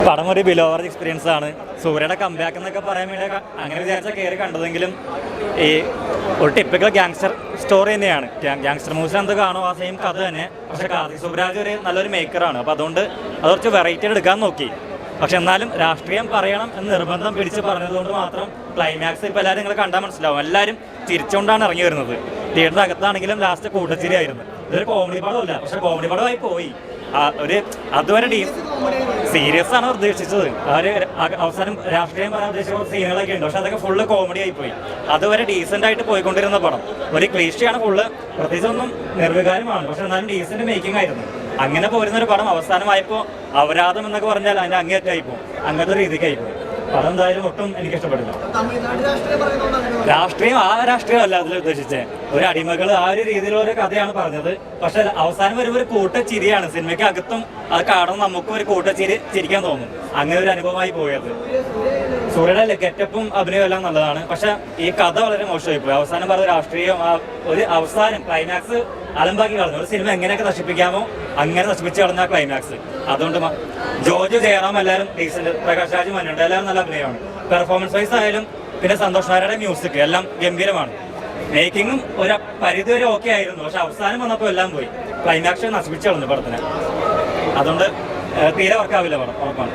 പടം ഒരു below average experience ആണ്. സൂര്യയുടെ കംബാക്ക് എന്നൊക്കെ പറയാൻ വേണ്ടി അങ്ങനെ വിചാരിച്ചാൽ കയറി കണ്ടതെങ്കിലും ഈ ഒരു ടിപ്പിക്കൽ ഗാങ്സ്റ്റർ സ്റ്റോറി തന്നെയാണ്. ഗാങ്സ്റ്റർ മൂവീസ് എന്ത് കാണുമോ ആ സെയിം കഥ തന്നെ. പക്ഷേ കാർത്തിക് സുബ്രാജ് ഒരു നല്ലൊരു മേക്കറാണ്. അപ്പോൾ അതുകൊണ്ട് അത് കുറച്ച് വെറൈറ്റി എടുക്കാൻ നോക്കി. പക്ഷെ എന്നാലും രാഷ്ട്രീയം പറയണം എന്ന് നിർബന്ധം പിടിച്ച് പറഞ്ഞതുകൊണ്ട് മാത്രം ക്ലൈമാക്സ് ഇപ്പോൾ എല്ലാവരും നിങ്ങൾ കണ്ടാൽ മനസ്സിലാവും. എല്ലാവരും ചിരിച്ചുകൊണ്ടാണ് ഇറങ്ങി വരുന്നത്. തിയേറ്ററിന് അകത്താണെങ്കിലും ലാസ്റ്റ് കൂട്ടച്ചിരി ആയിരുന്നു. ഇതൊരു കോമഡി പടമല്ല, പക്ഷെ കോമഡി പടമായി പോയി. ഒരു അതുവരെ സീരിയസ് ആണ് ഉദ്ദേശിച്ചത്. അവസാനം രാഷ്ട്രീയം പറയാൻ ഉദ്ദേശിച്ച സീനുകളൊക്കെ ഉണ്ട്, പക്ഷെ അതൊക്കെ ഫുള്ള് കോമഡി ആയി പോയി. അതുവരെ ഡീസൻ്റ് ആയിട്ട് പോയിക്കൊണ്ടിരുന്ന പടം ഒരു ക്ലീഷയാണ് ഫുള്ള്. പ്രത്യേകിച്ചൊന്നും നിർവികാരമാണ്, പക്ഷെ എന്നാലും ഡീസൻ്റ് മേക്കിംഗ് ആയിരുന്നു. അങ്ങനെ പോരുന്നൊരു പടം അവസാനമായപ്പോൾ അപരാധം എന്നൊക്കെ പറഞ്ഞാൽ അതിൻ്റെ അങ്ങേറ്റായിപ്പോ അങ്ങനത്തെ രീതിക്കായിപ്പോ പടം എന്തായാലും ഒട്ടും എനിക്ക് ഇഷ്ടപ്പെടില്ല. രാഷ്ട്രീയം രാഷ്ട്രീയമല്ല അതിൽ ഉദ്ദേശിച്ചത്. ഒരു അടിമകൾ ആ ഒരു രീതിയിലുള്ള കഥയാണ് പറഞ്ഞത്. പക്ഷെ അവസാനം ഒരു കൂട്ടച്ചിരിയാണ് സിനിമയ്ക്ക് അകത്തും. അത് കാണുമ്പോൾ നമുക്കും ഒരു ചിരിക്കാൻ തോന്നും. അങ്ങനെ ഒരു അനുഭവമായി പോയത്. സൂര്യയുടെ ഗെറ്റപ്പും അഭിനയം എല്ലാം നല്ലതാണ്, പക്ഷെ ഈ കഥ വളരെ മോശമായി പോയി. അവസാനം പറഞ്ഞ രാഷ്ട്രീയം ഒരു അവസാനം ക്ലൈമാക്സ് അലമ്പാക്കി കളഞ്ഞു. ഒരു സിനിമ എങ്ങനെയൊക്കെ നശിപ്പിക്കാമോ അങ്ങനെ നശിപ്പിച്ച് കളഞ്ഞ ക്ലൈമാക്സ്. അതുകൊണ്ട് ജോർജ് ജയറാം എല്ലാവരും ഡീസന്റ്, പ്രകാശ് രാജ് മനുണ്ട്, എല്ലാവരും നല്ല അഭിനയമാണ്. പെർഫോമൻസ് വൈസ് ആയാലും പിന്നെ സന്തോഷ് നായരുടെ മ്യൂസിക് എല്ലാം ഗംഭീരമാണ്. മേക്കിങ്ങും ഒരു പരിധി വരെ ഓക്കെ ആയിരുന്നു, പക്ഷെ അവസാനം വന്നപ്പോൾ എല്ലാം പോയി. ക്ലൈമാക്സ് നശിപ്പിച്ച് കളഞ്ഞു പടത്തിന്. അതുകൊണ്ട് തീരെ വർക്കാവില്ല പടം, ഉറപ്പാണ്.